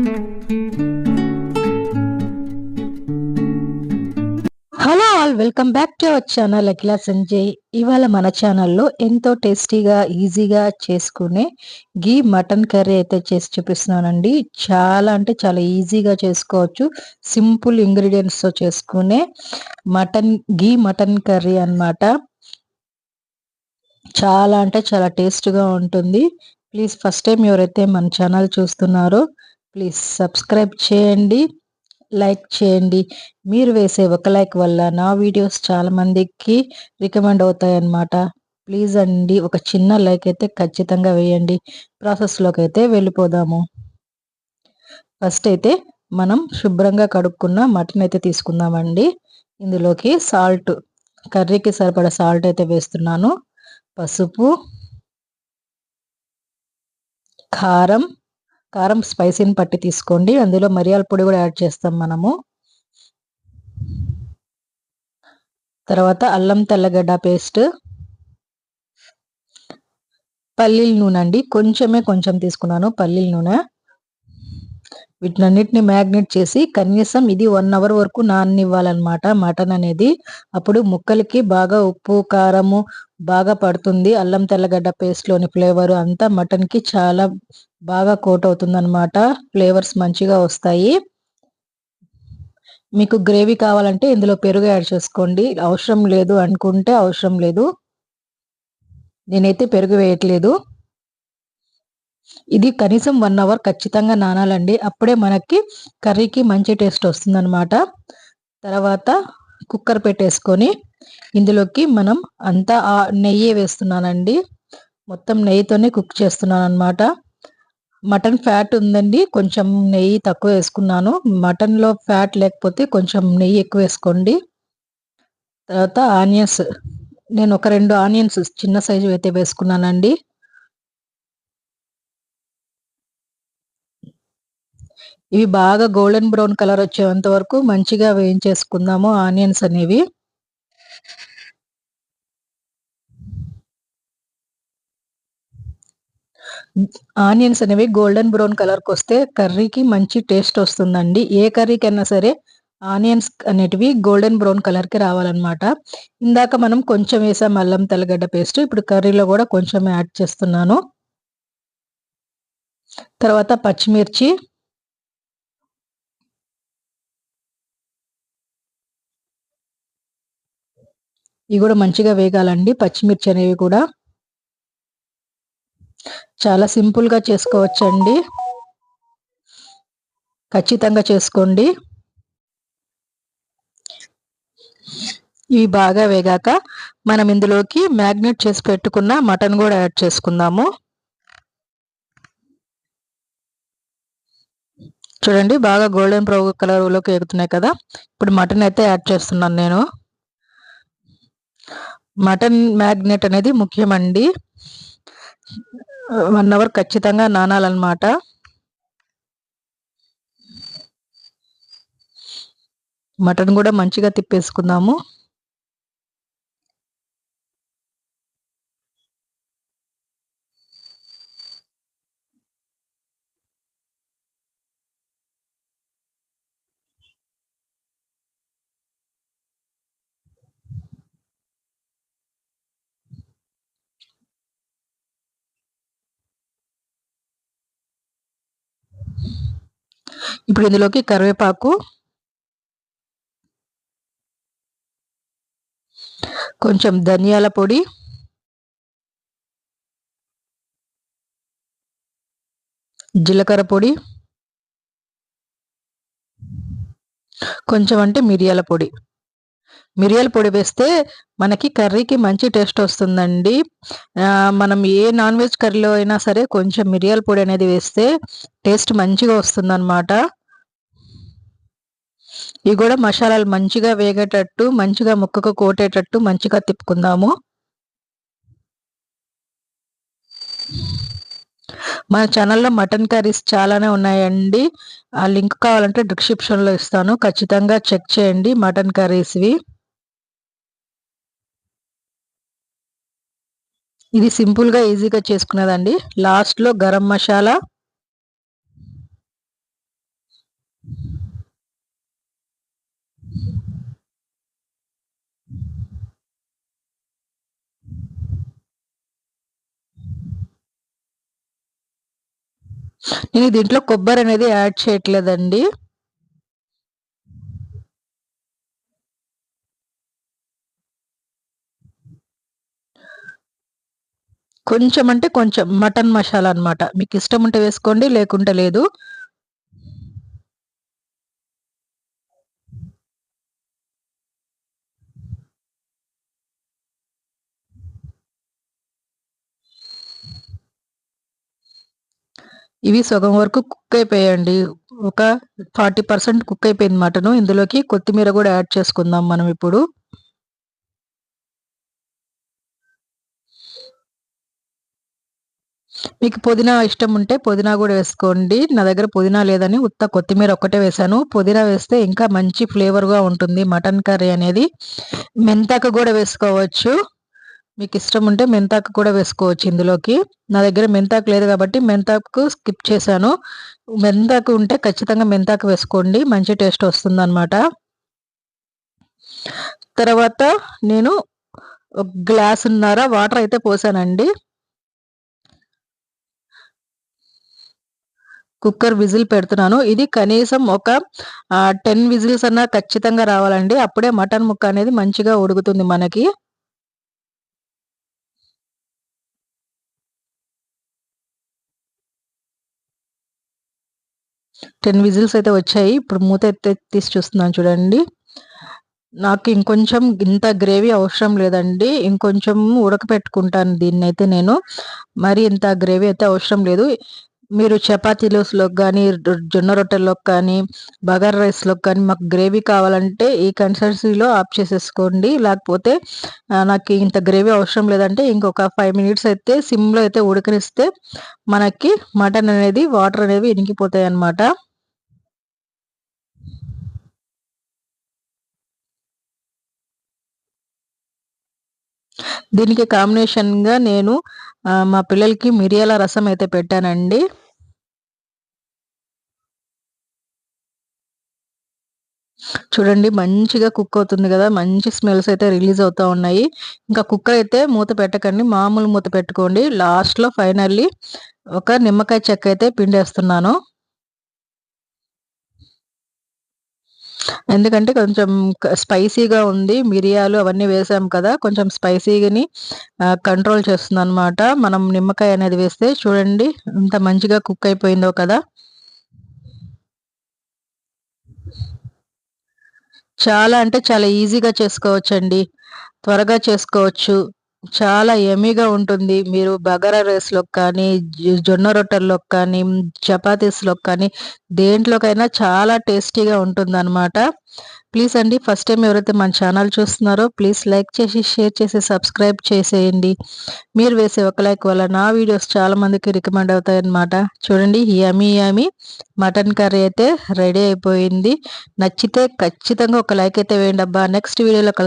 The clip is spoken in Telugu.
Hello all, welcome back to our channel Akhila Sanjay. ఇవాళ మన ఛానల్లో ఎంతో టేస్టీగా ఈజీగా చేసుకునే గీ మటన్ కర్రీ అయితే చేసి చూపిస్తున్నానండి. చాలా అంటే చాలా ఈజీగా చేసుకోవచ్చు. సింపుల్ ఇంగ్రీడియంట్స్తో చేసుకునే గీ మటన్ కర్రీ అన్నమాట. చాలా అంటే చాలా టేస్ట్గా ఉంటుంది. ప్లీజ్ ఫస్ట్ టైం ఎవరైతే మన ఛానల్ చూస్తున్నారో ప్లీజ్ సబ్స్క్రైబ్ చేయండి, లైక్ చేయండి. మీరు వేసే ఒక లైక్ వల్ల నా వీడియోస్ చాలా మందికి రికమెండ్ అవుతాయన్నమాట. ప్లీజ్ అండి, ఒక చిన్న లైక్ అయితే ఖచ్చితంగా వేయండి. ప్రాసెస్లోకి అయితే వెళ్ళిపోదాము. ఫస్ట్ అయితే మనం శుభ్రంగా కడుక్కున్న మటన్ అయితే తీసుకుందామండి. ఇందులోకి సాల్ట్, కర్రీకి సరిపడా సాల్ట్ అయితే వేస్తున్నాను. పసుపు, కారం, కారం స్పైసీని పట్టి తీసుకోండి. అందులో మిరియాల పొడి కూడా యాడ్ చేస్తాం మనము. తర్వాత అల్లం తెల్లగడ్డ పేస్ట్, పల్లీల నూనె అండి, కొంచెం తీసుకున్నాను పల్లీల నూనె. వీటినన్నిటిని మ్యాగ్నేట్ చేసి కనీసం ఇది 1 అవర్ వరకు నాననివ్వాలన్నమాట మటన్ అనేది. అప్పుడు ముక్కలకి బాగా ఉప్పు కారము బాగా పడుతుంది. అల్లం తెల్లగడ్డ పేస్ట్లోని ఫ్లేవర్ అంతా మటన్కి చాలా బాగా కోట్ అవుతుందన్నమాట. ఫ్లేవర్స్ మంచిగా వస్తాయి. మీకు గ్రేవీ కావాలంటే ఇందులో పెరుగు యాడ్ చేసుకోండి. అవసరం లేదు అనుకుంటే అవసరం లేదు. నేనైతే పెరుగు వేయట్లేదు. ఇది కనీసం 1 అవర్ ఖచ్చితంగా నానాలండి. అప్పుడే మనకి కర్రీకి మంచి టేస్ట్ వస్తుందన్నమాట. తర్వాత కుక్కర్ పెట్టేసుకొని ఇందులోకి మనం అంతా నెయ్యి వేస్తున్నానండి. మొత్తం నెయ్యితోనే కుక్ చేస్తున్నాను అనమాట. మటన్ ఫ్యాట్ ఉందండి, కొంచెం నెయ్యి తక్కువ వేసుకున్నాను. మటన్లో ఫ్యాట్ లేకపోతే కొంచెం నెయ్యి ఎక్కువ వేసుకోండి. తర్వాత ఆనియన్స్, నేను ఒక 2 ఆనియన్స్ చిన్న సైజు అయితే వేసుకున్నానండి. ఇవి బాగా గోల్డెన్ బ్రౌన్ కలర్ వచ్చేంత వరకు మంచిగా వేయించేసుకుందాము ఆనియన్స్ అనేవి. ఆనియన్స్ అనేవి గోల్డెన్ బ్రౌన్ కలర్కి వస్తే కర్రీకి మంచి టేస్ట్ వస్తుందండి. ఏ కర్రీకైనా సరే ఆనియన్స్ అనేటివి గోల్డెన్ బ్రౌన్ కలర్కి రావాలన్నమాట. ఇందాక మనం కొంచెం వేసాం అల్లం తెల్లగడ్డ పేస్ట్, ఇప్పుడు కర్రీలో కూడా కొంచెం యాడ్ చేస్తున్నాను. తర్వాత పచ్చిమిర్చి, ఇవి కూడా మంచిగా వేగాలండి. పచ్చిమిర్చి అనేవి కూడా చాలా సింపుల్గా చేసుకోవచ్చండి, ఖచ్చితంగా చేసుకోండి. ఇవి బాగా వేగాక మనం ఇందులోకి మ్యాగ్నేట్ చేసి పెట్టుకున్న మటన్ కూడా యాడ్ చేసుకుందాము. చూడండి బాగా గోల్డెన్ బ్రౌన్ కలర్లోకి ఎగుతున్నాయి కదా. ఇప్పుడు మటన్ అయితే యాడ్ చేస్తున్నాను నేను. మటన్ మ్యాగ్నేట్ అనేది ముఖ్యమండి. 1 అవర్ ఖచ్చితంగా నానాలన్నమాట. మటన్ కూడా మంచిగా తిప్పేసుకుందాము. ఇప్పుడు ఇందులోకి కరివేపాకు, కొంచెం ధనియాల పొడి, జీలకర్ర పొడి, కొంచెం అంటే మిరియాల పొడి. మిరియాల పొడి వేస్తే మనకి కర్రీకి మంచి టేస్ట్ వస్తుందండి. మనం ఏ నాన్ వెజ్ కర్రీలో అయినా సరే కొంచెం మిరియాల పొడి అనేది వేస్తే టేస్ట్ మంచిగా వస్తుందన్నమాట. ఇవి కూడా మసాలాలు మంచిగా వేగేటట్టు, మంచిగా ముక్కకు కోటేటట్టు మంచిగా తిప్పుకుందాము. మన ఛానల్లో మటన్ కర్రీస్ చాలానే ఉన్నాయండి. ఆ లింక్ కావాలంటే డిస్క్రిప్షన్లో ఇస్తాను, ఖచ్చితంగా చెక్ చేయండి మటన్ కర్రీస్వి. ఇది సింపుల్గా ఈజీగా చేసుకునేదండి. లాస్ట్లో గరం మసాలా, నేను దీంట్లో కొబ్బరి అనేది యాడ్ చేయట్లేదండి. కొంచెం అంటే కొంచెం మటన్ మసాలా అనమాట. మీకు ఇష్టం ఉంటే వేసుకోండి, లేకుంటే లేదు. ఇవి సగం వరకు కుక్ అయిపోయాయండి. ఒక 40% కుక్ అయిపోయింది మటను. ఇందులోకి కొత్తిమీర కూడా యాడ్ చేసుకుందాం మనం ఇప్పుడు. మీకు పుదీనా ఇష్టం ఉంటే పుదీనా కూడా వేసుకోండి. నా దగ్గర పుదీనా లేదని ఉత్త కొత్తిమీర ఒక్కటే వేశాను. పుదీనా వేస్తే ఇంకా మంచి ఫ్లేవర్‌గా ఉంటుంది మటన్ కర్రీ అనేది. మెంతాకు కూడా వేసుకోవచ్చు. మీకు ఇష్టం ఉంటే మెంతాకు కూడా వేసుకోవచ్చు ఇందులోకి. నా దగ్గర మెంతాకు లేదు కాబట్టి మెంతాకు స్కిప్ చేశాను. మెంతాకు ఉంటే ఖచ్చితంగా మెంతాకు వేసుకోండి. మంచి టేస్ట్ వస్తుందనమాట. తర్వాత నేను ఒక గ్లాసున్నర వాటర్ అయితే పోసానండి. కుక్కర్ విజిల్ పెడుతున్నాను. ఇది కనీసం ఒక 10 విజిల్స్ అన్నా ఖచ్చితంగా రావాలండి. అప్పుడే మటన్ ముక్క అనేది మంచిగా ఉడుకుతుంది మనకి. 10 విజిల్స్ అయితే వచ్చాయి. ఇప్పుడు మూత తీసి చూస్తున్నాను చూడండి. నాకు ఇంకొంచెం ఇంత గ్రేవీ అవసరం లేదండి. ఇంకొంచెం ఉడకపెట్టుకుంటాను దీన్నైతే నేను. మరి ఇంత గ్రేవీ అయితే అవసరం లేదు. మీరు చపాతీలోకి గానీ, జొన్న రొట్టెల్లోకి కానీ, బగారా రైస్‌లోకి కానీ మాకు గ్రేవీ కావాలంటే ఈ కన్సిస్టెన్సీలో ఆఫ్ చేసేసుకోండి. లేకపోతే నాకు ఇంత గ్రేవీ అవసరం లేదంటే ఇంకొక 5 మినిట్స్ అయితే సిమ్‌లో అయితే ఉడకనిస్తే మనకి మటన్ అనేది వాటర్ అనేవి ఇనికిపోతాయన్నమాట. దీనికి కాంబినేషన్‌గా నేను మా పిల్లలకి మిరియాల రసం అయితే పెట్టానండి. చూడండి మంచిగా కుక్ అవుతుంది గదా! మంచి స్మెల్స్ అయితే రిలీజ్ అవుతా ఉన్నాయి. ఇంకా కుక్కర్ అయితే మూత పెట్టకండి. మామూలు మూత పెట్టుకోండి. లాస్ట్‌లో ఫైనల్లీ ఒక నిమ్మకాయ చెక్క అయితే పిండేస్తున్నాను. ఎందుకంటే కొంచెం స్పైసీగా ఉంది. మిరియాలు అవన్నీ వేసాం కదా! కొంచెం స్పైసీ‌ని కంట్రోల్ చేస్తుందనమాట. మనం నిమ్మకాయ అనేది వేస్తే చూడండి ఎంత మంచిగా కుక్ అయిపోయిందో కదా! చాలా అంటే చాలా ఈజీగా చేసుకోవచ్చండి. త్వరగా చేసుకోవచ్చు. చాలా యమ్మీగా ఉంటుంది. మీరు బగారా రైస్‌లోకి కానీ, జొన్న రొట్టెల్లోకి కానీ, చపాతీస్‌లోకి కానీ దేంట్లోకైనా చాలా టేస్టీగా ఉంటుందనమాట. ప్లీజ్ అండి ఫస్ట్ టైమ్ ఎవరైతే మన ఛానల్ చూస్తున్నారో ప్లీజ్ లైక్ చేసి, షేర్ చేసి, సబ్స్క్రైబ్ చేసేయండి. మీరు వేసే ఒక లైక్ వల్ల నా వీడియోస్ చాలా మందికి రికమెండ్ అవుతాయన్నమాట. చూడండి యమ్మీ యమ్మీ మటన్ కర్రీ అయితే రెడీ అయిపోయింది. నచ్చితే ఖచ్చితంగా ఒక లైక్ అయితే వేయండబ్బా. నెక్స్ట్ వీడియోలో